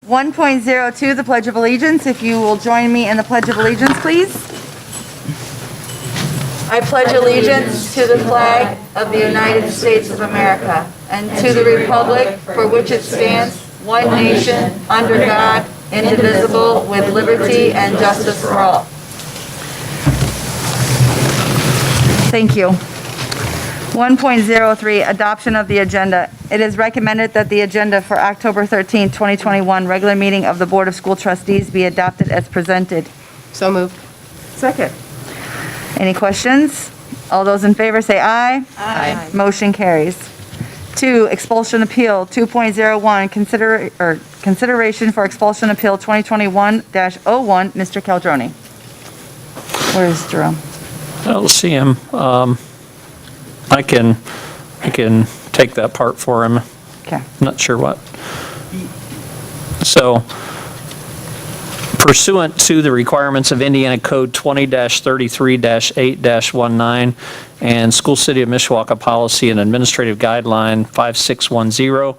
1.02, the Pledge of Allegiance. If you will join me in the Pledge of Allegiance, please. I pledge allegiance to the flag of the United States of America and to the republic for which it stands, one nation, under God, indivisible, with liberty and justice for all. Thank you. 1.03, adoption of the agenda. It is recommended that the agenda for October 13, 2021, regular meeting of the Board of School Trustees be adopted as presented. So moved. Second. Any questions? All those in favor say aye. Aye. Motion carries. 2, expulsion appeal, 2.01, consideration for expulsion appeal 2021-01, Mr. Caldroni. Where's Jerome? I don't see him. I can take that part for him. Okay. Not sure what. So pursuant to the requirements of Indiana Code 20-33-8-19 and School City of Mishawaka Policy and Administrative Guideline 5610,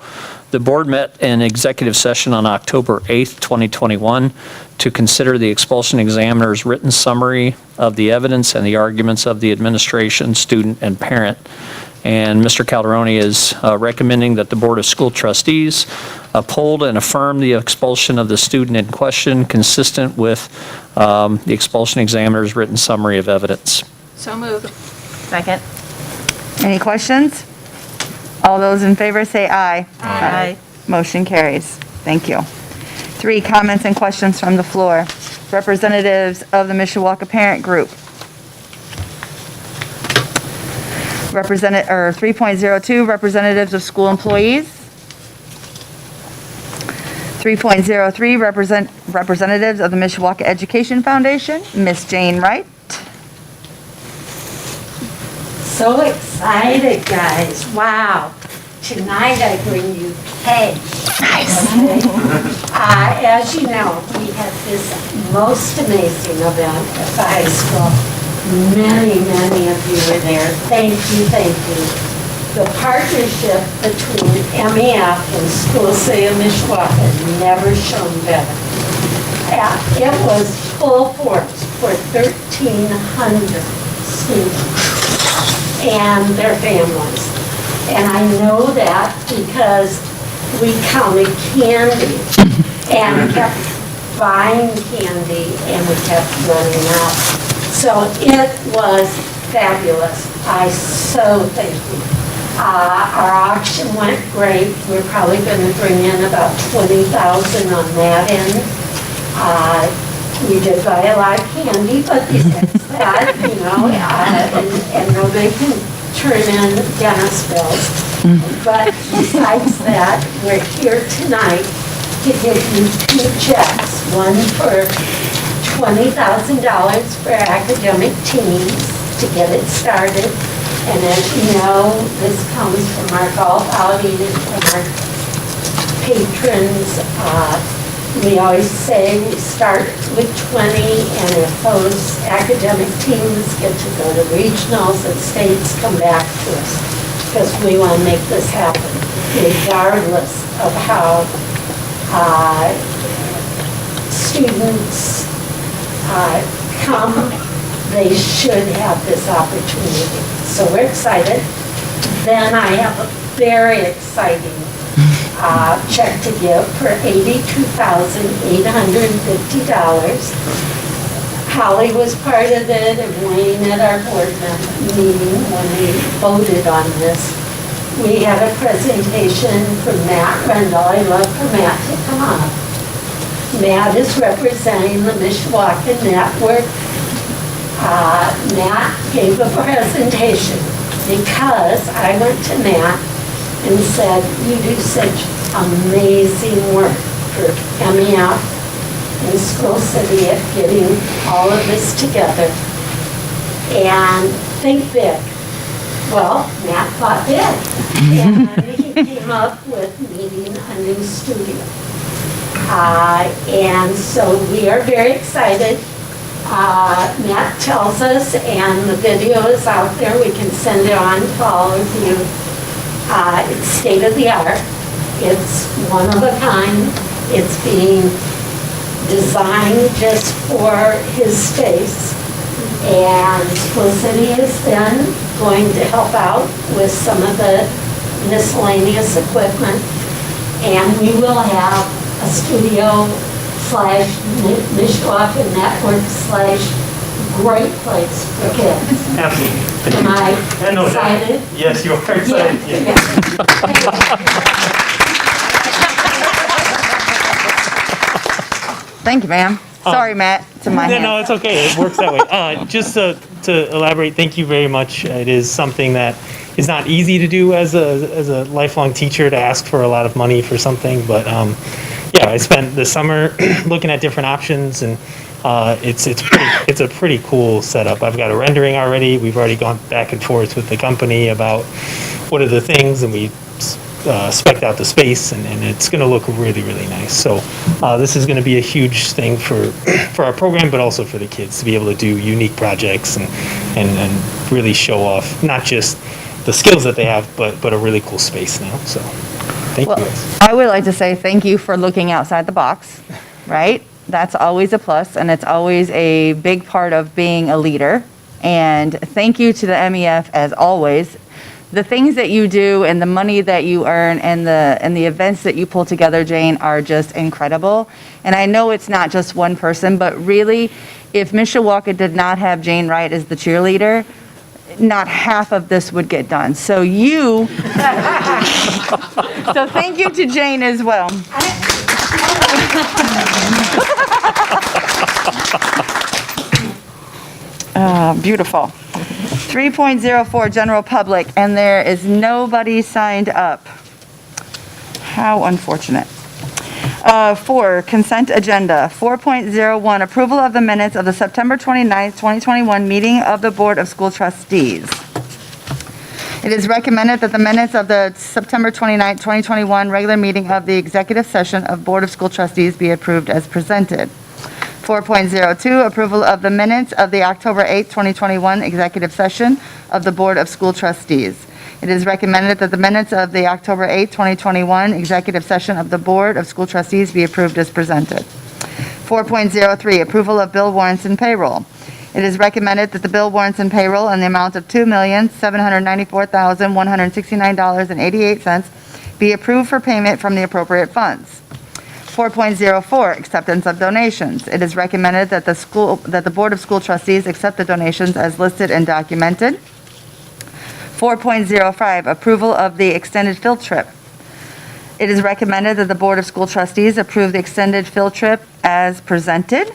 the board met in executive session on October 8th, 2021 to consider the expulsion examiner's written summary of the evidence and the arguments of the administration, student, and parent. And Mr. Calderoni is recommending that the Board of School Trustees uphold and affirm the expulsion of the student in question consistent with the expulsion examiner's written summary of evidence. So moved. Second. Any questions? All those in favor say aye. Aye. Motion carries. Thank you. 3, comments and questions from the floor. Representatives of the Mishawaka Parent Group. 3.02, representatives of school employees. 3.03, representatives of the Mishawaka Education Foundation. Miss Jane Wright. So excited, guys. Wow. Tonight I bring you cake. Nice. Okay? As you know, we had this most amazing event at the high school. Many of you were there. Thank you, thank you. The partnership between MEF and School City of Mishawaka never shown better. It was full force for 1,300 students and their families. And I know that because we counted candy and kept buying candy and we kept running out. So it was fabulous. I so thank you. Our auction went great. We're probably going to bring in about 20,000 on that end. We did buy a lot of candy, but besides that, you know, and nobody can turn in gas bills. But besides that, we're here tonight to give you 2 checks. One for $20,000 for academic teams to get it started. And as you know, this comes from our golf outing and from our patrons. We always say we start with 20, and if those academic teams get to go to regionals and states, come back to us, because we want to make this happen, regardless of how students come. They should have this opportunity. So we're excited. Then I have a very exciting check to give for $82,850. Holly was part of it and Wayne at our board meeting when we voted on this. We had a presentation from Matt Rendell. I love for Matt to come up. Matt is representing the Mishawaka Network. Matt gave a presentation because I went to Matt and said, you do such amazing work for MEF and School City at getting all of this together. And think big. Well, Matt thought big. And he came up with needing a new studio. And so we are very excited. Matt tells us, and the video is out there, we can send it on to all of you. It's state of the art. It's one of a kind. It's being designed just for his space. And School City is then going to help out with some of the miscellaneous equipment. And we will have a studio / Mishawaka network / great place for kids. Absolutely. Am I No, excited? Yes, you are excited. Yeah. Thank you, ma'am. Sorry, Matt, to my No, hand. no, it's okay. It works that way. Just to elaborate, thank you very much. It is something that is not easy to do as a lifelong teacher, to ask for a lot of money for something. But yeah, I spent the summer looking at different options, and it's a pretty cool setup. I've got a rendering already. We've already gone back and forth with the company about what are the things, and we spec'd out the space, and it's going to look really, really nice. So this is going to be a huge thing for our program, but also for the kids to be able to do unique projects and really show off not just the skills that they have, but a really cool space now. So thank you guys. I would like to say thank you for looking outside the box, right? That's always a plus, and it's always a big part of being a leader. And thank you to the MEF, as always. The things that you do and the money that you earn and the events that you pull together, Jane, are just incredible. And I know it's not just one person, but really, if Mishawaka did not have Jane Wright as the cheerleader, not half of this would get done. So so thank you to Jane as well. Beautiful. 3.04, general public, and there is nobody signed up. How unfortunate. 4, consent agenda. 4.01, approval of the minutes of the September 29th, 2021 meeting of the Board of School Trustees. It is recommended that the minutes of the September 29th, 2021 regular meeting of the executive session of Board of School Trustees be approved as presented. 4.02, approval of the minutes of the October 8th, 2021 executive session of the Board of School Trustees. It is recommended that the minutes of the October 8th, 2021 executive session of the Board of School Trustees be approved as presented. 4.03, approval of bill warrants and payroll. It is recommended that the bill warrants and payroll in the amount of $2,794,169.88 be approved for payment from the appropriate funds. 4.04, acceptance of donations. It is recommended that the Board of School Trustees accept the donations as listed and documented. 4.05, approval of the extended field trip. It is recommended that the Board of School Trustees approve the extended field trip as presented.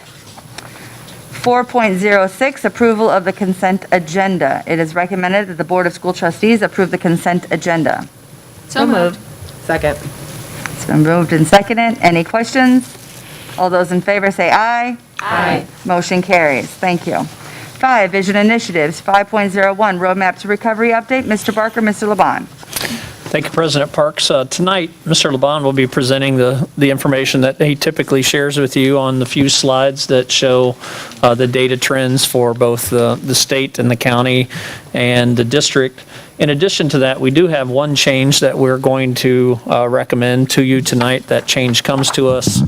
4.06, approval of the consent agenda. It is recommended that the Board of School Trustees approve the consent agenda. So moved. Second. It's been moved and seconded. Any questions? All those in favor say aye. Aye. Motion carries. Thank you. 5, vision initiatives. 5.01, roadmap to recovery update. Mr. Barker, Mr. Laban. Thank you, President Parks. Tonight, Mr. Laban will be presenting the information that he typically shares with you on the few slides that show the data trends for both the state and the county and the district. In addition to that, we do have one change that we're going to recommend to you tonight. That change comes to us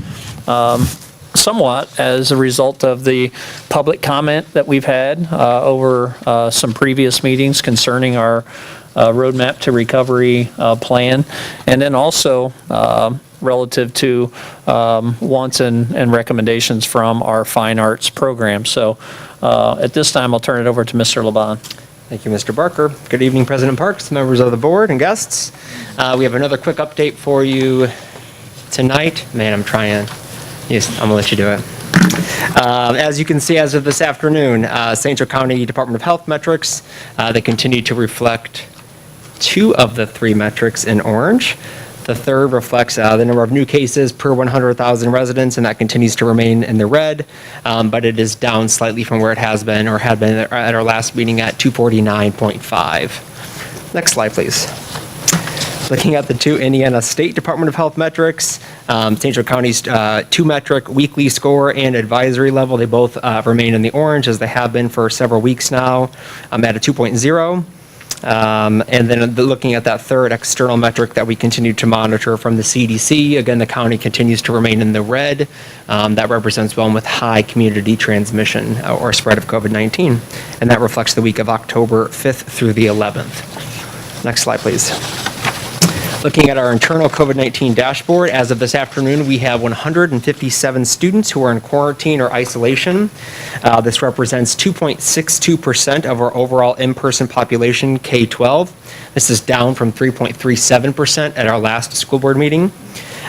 somewhat as a result of the public comment that we've had over some previous meetings concerning our roadmap to recovery plan, and then also relative to wants and recommendations from our fine arts program. So at this time, I'll turn it over to Mr. Laban. Thank you, Mr. Barker. Good evening, President Parks, members of the board, and guests. We have another quick update for you tonight. Man, I'm trying. Yes, I'm gonna let you do it. As you can see, as of this afternoon, St. Joe County Department of Health metrics, they continue to reflect 2 of the 3 metrics in orange. The third reflects the number of new cases per 100,000 residents, and that continues to remain in the red, but it is down slightly from where it has been or had been at our last meeting at 249.5. Next slide, please. Looking at the 2 Indiana State Department of Health metrics, St. Joe County's 2-metric weekly score and advisory level, they both remain in the orange as they have been for several weeks now. I'm at a 2.0. And then looking at that third external metric that we continue to monitor from the CDC, again, the county continues to remain in the red. That represents one with high community transmission or spread of COVID-19. And that reflects the week of October 5th through the 11th. Next slide, please. Looking at our internal COVID-19 dashboard, as of this afternoon, we have 157 students who are in quarantine or isolation. This represents 2.62% of our overall in-person population, K-12. This is down from 3.37% at our last school board meeting.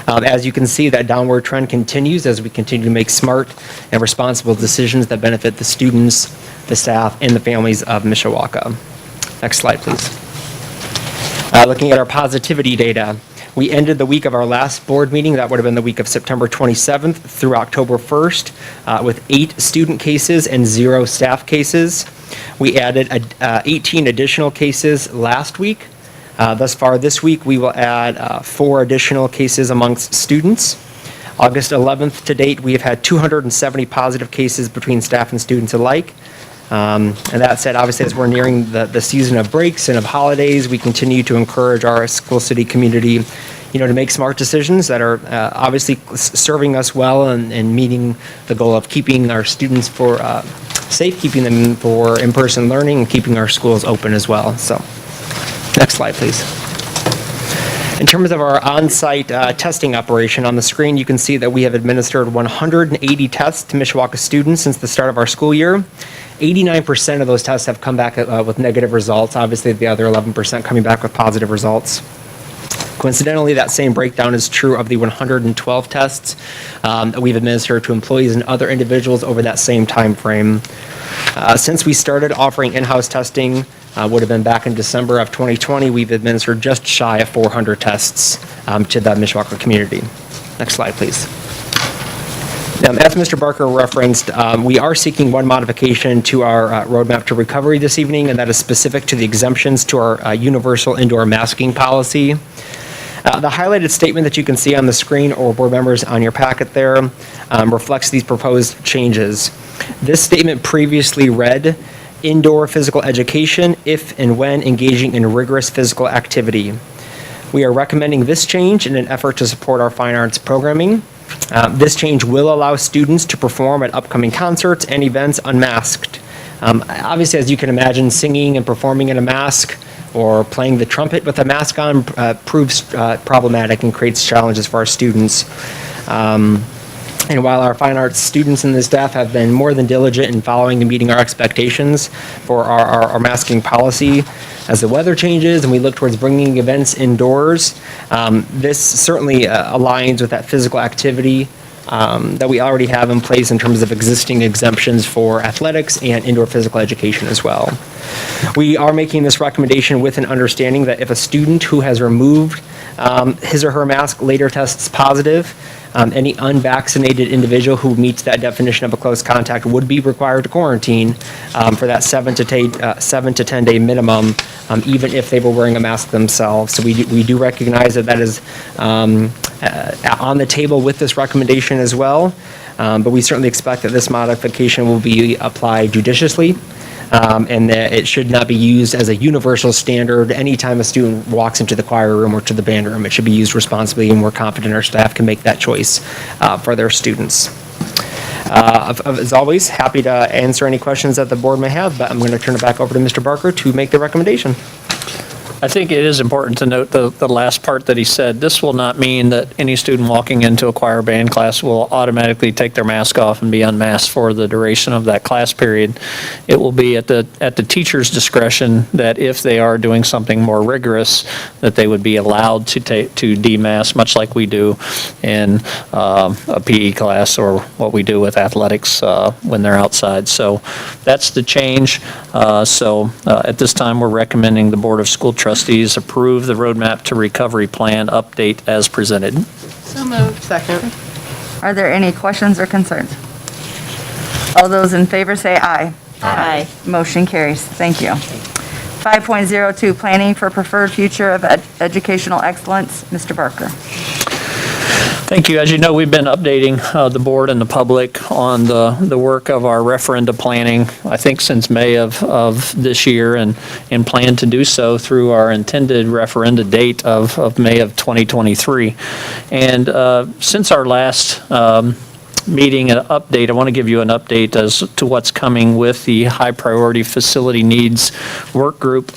As you can see, that downward trend continues as we continue to make smart and responsible decisions that benefit the students, the staff, and the families of Mishawaka. Next slide, please. Looking at our positivity data, we ended the week of our last board meeting, that would have been the week of September 27th through October 1st, with 8 student cases and 0 staff cases. We added 18 additional cases last week. Thus far this week, we will add 4 additional cases amongst students. August 11th to date, we have had 270 positive cases between staff and students alike. And that said, obviously, as we're nearing the season of breaks and of holidays, we continue to encourage our school city community, to make smart decisions that are obviously serving us well and meeting the goal of keeping our students safe, keeping them for in-person learning, and keeping our schools open as well. So, next slide, please. In terms of our on-site testing operation, on the screen you can see that we have administered 180 tests to Mishawaka students since the start of our school year. 89% of those tests have come back with negative results. Obviously, the other 11% coming back with positive results. Coincidentally, that same breakdown is true of the 112 tests that we've administered to employees and other individuals over that same time frame. Since we started offering in-house testing, would have been back in December of 2020, we've administered just shy of 400 tests to the Mishawaka community. Next slide, please. As Mr. Barker referenced, we are seeking one modification to our roadmap to recovery this evening, and that is specific to the exemptions to our universal indoor masking policy. The highlighted statement that you can see on the screen, or board members on your packet there, reflects these proposed changes. This statement previously read, indoor physical education if and when engaging in rigorous physical activity. We are recommending this change in an effort to support our fine arts programming. This change will allow students to perform at upcoming concerts and events unmasked. Obviously, as you can imagine, singing and performing in a mask or playing the trumpet with a mask on proves problematic and creates challenges for our students. And while our fine arts students and the staff have been more than diligent in following and meeting our expectations for our masking policy, as the weather changes and we look towards bringing events indoors, this certainly aligns with that physical activity that we already have in place in terms of existing exemptions for athletics and indoor physical education as well. We are making this recommendation with an understanding that if a student who has removed his or her mask later tests positive, any unvaccinated individual who meets that definition of a close contact would be required to quarantine for that 7 to 10 day minimum, even if they were wearing a mask themselves. So we do recognize that is on the table with this recommendation as well, but we certainly expect that this modification will be applied judiciously. And that it should not be used as a universal standard anytime a student walks into the choir room or to the band room. It should be used responsibly, and we're confident our staff can make that choice for their students. As always, happy to answer any questions that the board may have, but I'm going to turn it back over to Mr. Barker to make the recommendation. I think it is important to note the last part that he said. This will not mean that any student walking into a choir band class will automatically take their mask off and be unmasked for the duration of that class period. It will be at the teacher's discretion that if they are doing something more rigorous, that they would be allowed to demask, much like we do in a PE class or what we do with athletics when they're outside. So that's the change. At this time, we're recommending the Board of School Trustees approve the roadmap to recovery plan update as presented. So moved. Second. Are there any questions or concerns? All those in favor say aye. Aye. Motion carries. Thank you. 5.02, Planning for Preferred Future of Educational Excellence. Mr. Barker. Thank you. As you know, we've been updating the board and the public on the work of our referenda planning, I think since May of this year, and plan to do so through our intended referenda date of May of 2023. And since our last meeting and update, I want to give you an update as to what's coming with the high priority facility needs work group.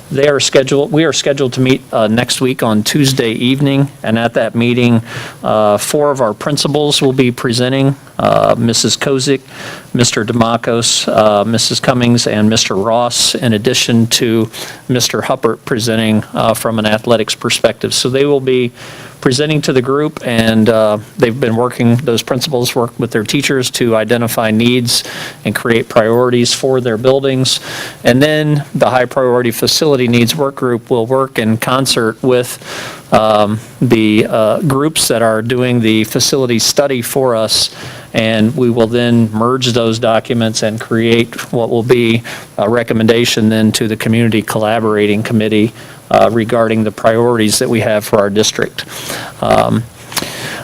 We are scheduled to meet next week on Tuesday evening, and at that meeting, 4 of our principals will be presenting, Mrs. Kozik, Mr. Demakos, Mrs. Cummings, and Mr. Ross, in addition to Mr. Huppert presenting from an athletics perspective. So they will be presenting to the group, and they've been those principals work with their teachers to identify needs and create priorities for their buildings. And then the high priority facility needs work group will work in concert with the groups that are doing the facility study for us, and we will then merge those documents and create what will be a recommendation then to the community collaborating committee regarding the priorities that we have for our district.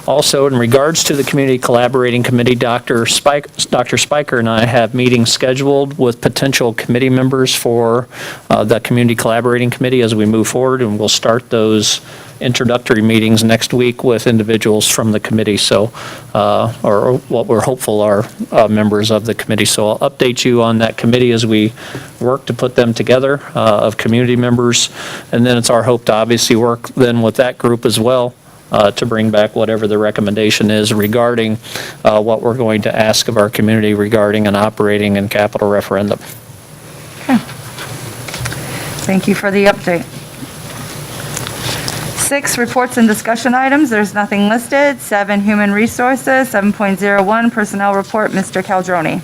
Also, in regards to the Community Collaborating Committee, Dr. Spiker and I have meetings scheduled with potential committee members for the Community Collaborating Committee as we move forward, and we'll start those introductory meetings next week with individuals from the committee, or what we're hopeful are members of the committee. So I'll update you on that committee as we work to put them together of community members, and then it's our hope to obviously work then with that group as well to bring back whatever the recommendation is regarding what we're going to ask of our community regarding an operating and capital referendum. Okay. Thank you for the update. 6, reports and discussion items. There's nothing listed. 7, human resources. 7.01, personnel report. Mr. Caldroni.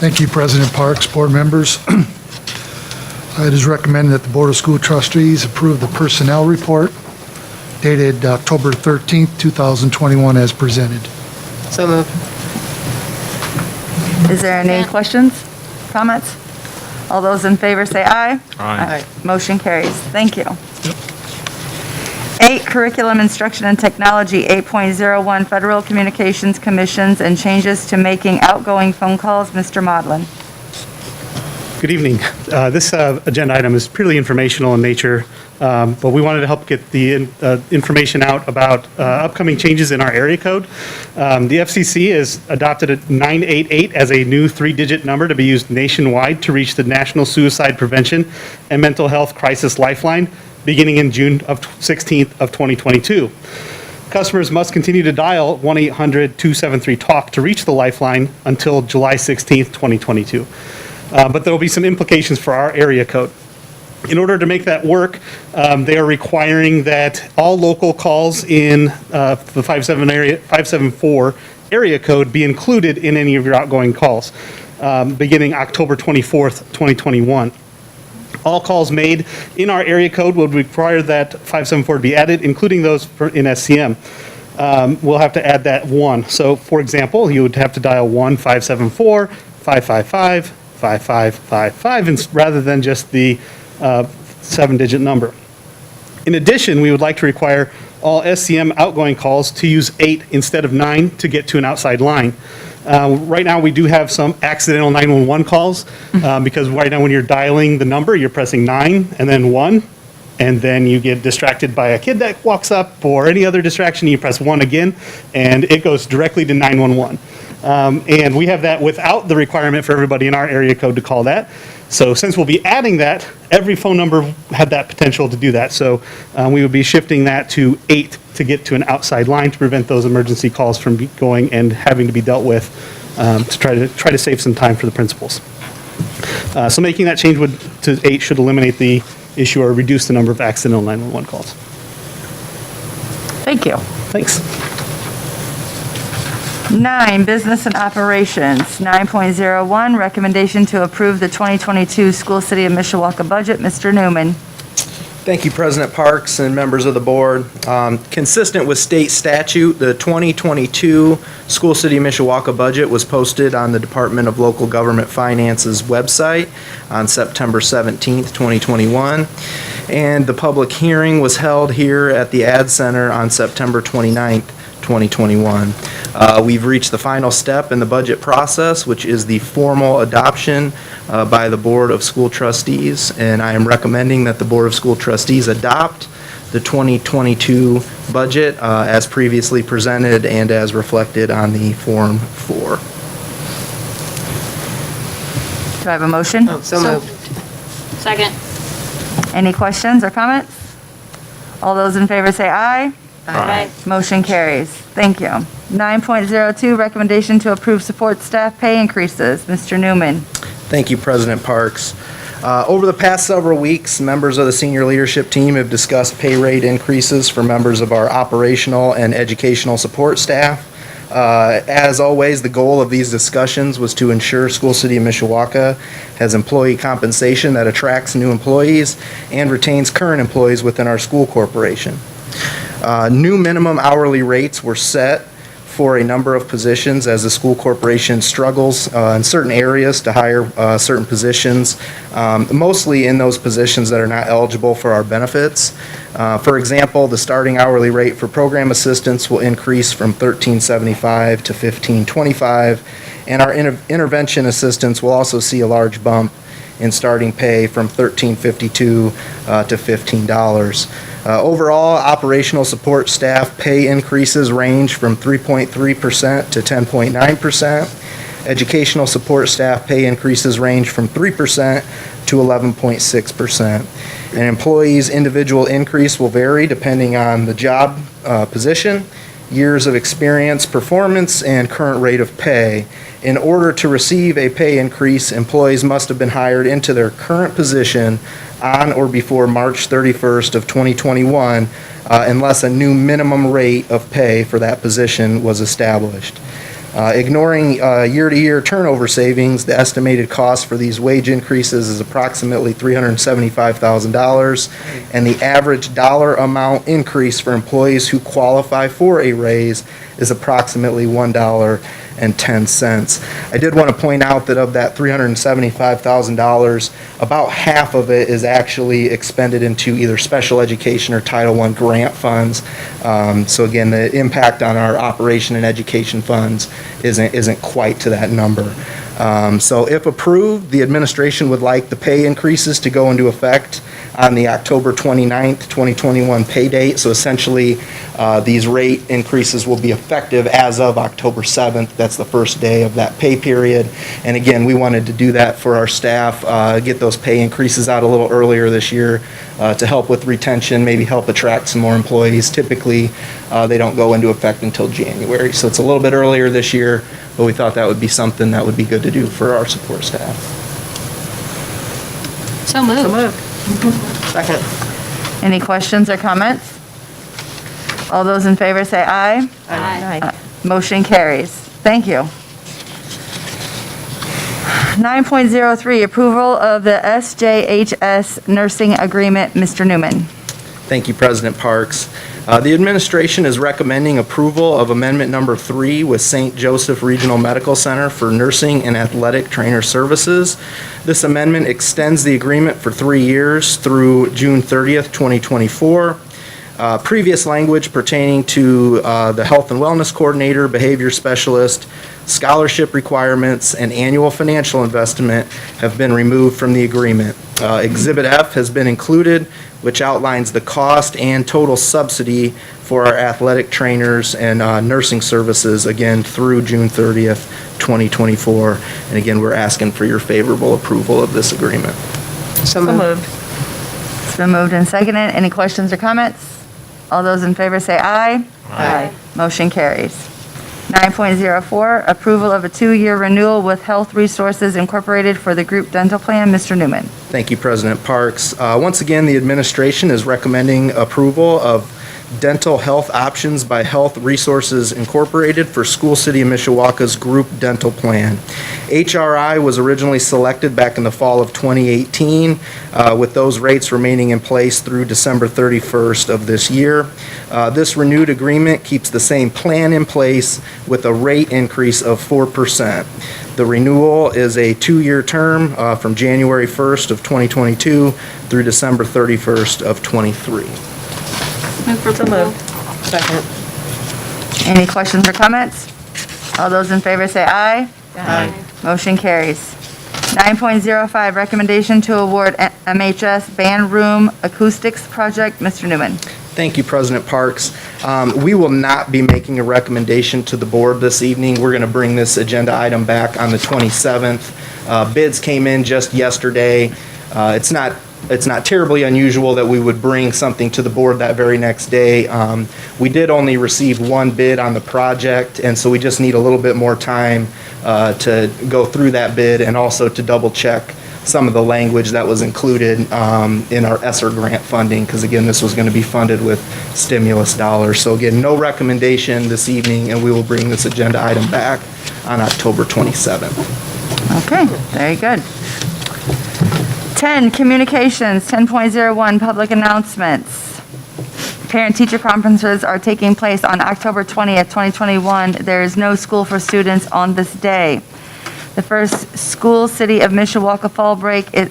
Thank you, President Parks, board members. It is recommended that the Board of School Trustees approve the personnel report dated October 13th, 2021 as presented. So moved. Is there any questions, comments? All those in favor say aye. Aye. Motion carries. Thank you. 8, curriculum, instruction, and technology. 8.01, Federal Communications Commissions and changes to making outgoing phone calls. Mr. Modlin. Good evening. This agenda item is purely informational in nature, but we wanted to help get the information out about upcoming changes in our area code. The FCC has adopted a 988 as a new 3-digit number to be used nationwide to reach the National Suicide Prevention and Mental Health Crisis Lifeline beginning in June 16th of 2022. Customers must continue to dial 1-800-273-TALK to reach the lifeline until July 16th, 2022. But there will be some implications for our area code. In order to make that work, they are requiring that all local calls in the 574 area code be included in any of your outgoing calls, beginning October 24th, 2021. All calls made in our area code will require that 574 to be added, including those in SCM. We'll have to add that 1. So, for example, you would have to dial 1-574-555-5555 rather than just the 7-digit number. In addition, we would like to require all SCM outgoing calls to use 8 instead of 9 to get to an outside line. Right now, we do have some accidental 911 calls because right now when you're dialing the number, you're pressing 9 and then 1, and then you get distracted by a kid that walks up or any other distraction, you press 1 again, and it goes directly to 911. And we have that without the requirement for everybody in our area code to call that. So since we'll be adding that, every phone number had that potential to do that. So we would be shifting that to 8 to get to an outside line to prevent those emergency calls from going and having to be dealt with to try to save some time for the principals. So making that change to 8 should eliminate the issue or reduce the number of accidental 911 calls. Thank you. Thanks. 9, business and operations. 9.01, recommendation to approve the 2022 School City of Mishawaka budget. Mr. Newman. Thank you, President Parks and members of the board. Consistent with state statute, the 2022 School City Mishawaka budget was posted on the Department of Local Government Finance's website on September 17th, 2021, and the public hearing was held here at the Ad Center on September 29th, 2021. We've reached the final step in the budget process, which is the formal adoption by the Board of School Trustees, and I am recommending that the Board of School Trustees adopt the 2022 budget as previously presented and as reflected on the Form 4. Do I have a motion? So moved. Second. Any questions or comments? All those in favor say aye. Aye. Motion carries. Thank you. 9.02, recommendation to approve support staff pay increases. Mr. Newman. Thank you, President Parks. Over the past several weeks, members of the senior leadership team have discussed pay rate increases for members of our operational and educational support staff. As always, the goal of these discussions was to ensure School City of Mishawaka has employee compensation that attracts new employees and retains current employees within our school corporation. New minimum hourly rates were set for a number of positions as the school corporation struggles in certain areas to hire certain positions, mostly in those positions that are not eligible for our benefits. For example, the starting hourly rate for program assistants will increase from $13.75 to $15.25, and our intervention assistants will also see a large bump in starting pay from $13.52 to $15. Overall, operational support staff pay increases range from 3.3% to 10.9%. Educational support staff pay increases range from 3% to 11.6%. An employee's individual increase will vary depending on the job position, years of experience, performance, and current rate of pay. In order to receive a pay increase, employees must have been hired into their current position on or before March 31st of 2021, unless a new minimum rate of pay for that position was established. Ignoring year-to-year turnover savings, the estimated cost for these wage increases is approximately $375,000, and the average dollar amount increase for employees who qualify for a raise is approximately $1.10. I did want to point out that of that $375,000, about half of it is actually expended into either special education or Title I grant funds. So again, the impact on our operation and education funds isn't quite to that number. So if approved, the administration would like the pay increases to go into effect on the October 29th, 2021 pay date. So essentially, these rate increases will be effective as of October 7th. That's the first day of that pay period. And again, we wanted to do that for our staff, get those pay increases out a little earlier this year to help with retention, maybe help attract some more employees. Typically, they don't go into effect until January. So it's a little bit earlier this year, but we thought that would be something that would be good to do for our support staff. So moved. Second. Any questions or comments? All those in favor say aye. Aye. Motion carries. Thank you. 9.03, approval of the Sjhs nursing agreement. Mr. Newman. Thank you, President Parks. The administration is recommending approval of Amendment Number 3 with St. Joseph Regional Medical Center for nursing and athletic trainer services. This amendment extends the agreement for 3 years through June 30th, 2024. Previous language pertaining to the health and wellness coordinator, behavior specialist, scholarship requirements, and annual financial investment have been removed from the agreement. Exhibit F has been included, which outlines the cost and total subsidy for our athletic trainers and nursing services, again, through June 30th, 2024. And again, we're asking for your favorable approval of this agreement. So moved. It's been moved and seconded. Any questions or comments? All those in favor say aye. Aye. Motion carries. 9.04, approval of a 2-year renewal with Health Resources Incorporated for the group dental plan. Mr. Newman. Thank you, President Parks. Once again, the administration is recommending approval of Dental Health Options by Health Resources Incorporated for School City of Mishawaka's Group Dental Plan. HRI was originally selected back in the fall of 2018, with those rates remaining in place through December 31st of this year. This renewed agreement keeps the same plan in place with a rate increase of 4%. The renewal is a 2-year term from January 1st of 2022 through December 31st of 23. Move for approval. Second. Any questions or comments? All those in favor say aye. Aye. Motion carries. 9.05, recommendation to award MHS Band Room Acoustics Project. Mr. Newman. Thank you, President Parks. We will not be making a recommendation to the board this evening. We're going to bring this agenda item back on the 27th. Bids came in just yesterday. It's not terribly unusual that we would bring something to the board that very next day. We did only receive one bid on the project, and so we just need a little bit more time to go through that bid and also to double check some of the language that was included in our ESSER grant funding, because again, this was going to be funded with stimulus dollars. So again, no recommendation this evening, and we will bring this agenda item back on October 27th. Okay, very good. 10, communications, 10.01, public announcements. Parent-teacher conferences are taking place on October 20th, 2021. There is no school for students on this day. The first school city of Mishawaka fall break is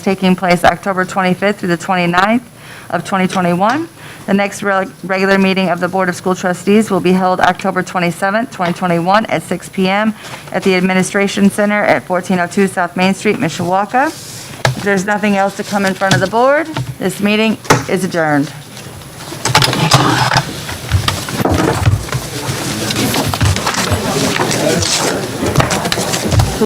taking place October 25th through the 29th of 2021. The next regular meeting of the Board of School Trustees will be held October 27th, 2021 at 6 p.m. at the Administration Center at 1402 South Main Street, Mishawaka. If there's nothing else to come in front of the board, this meeting is adjourned.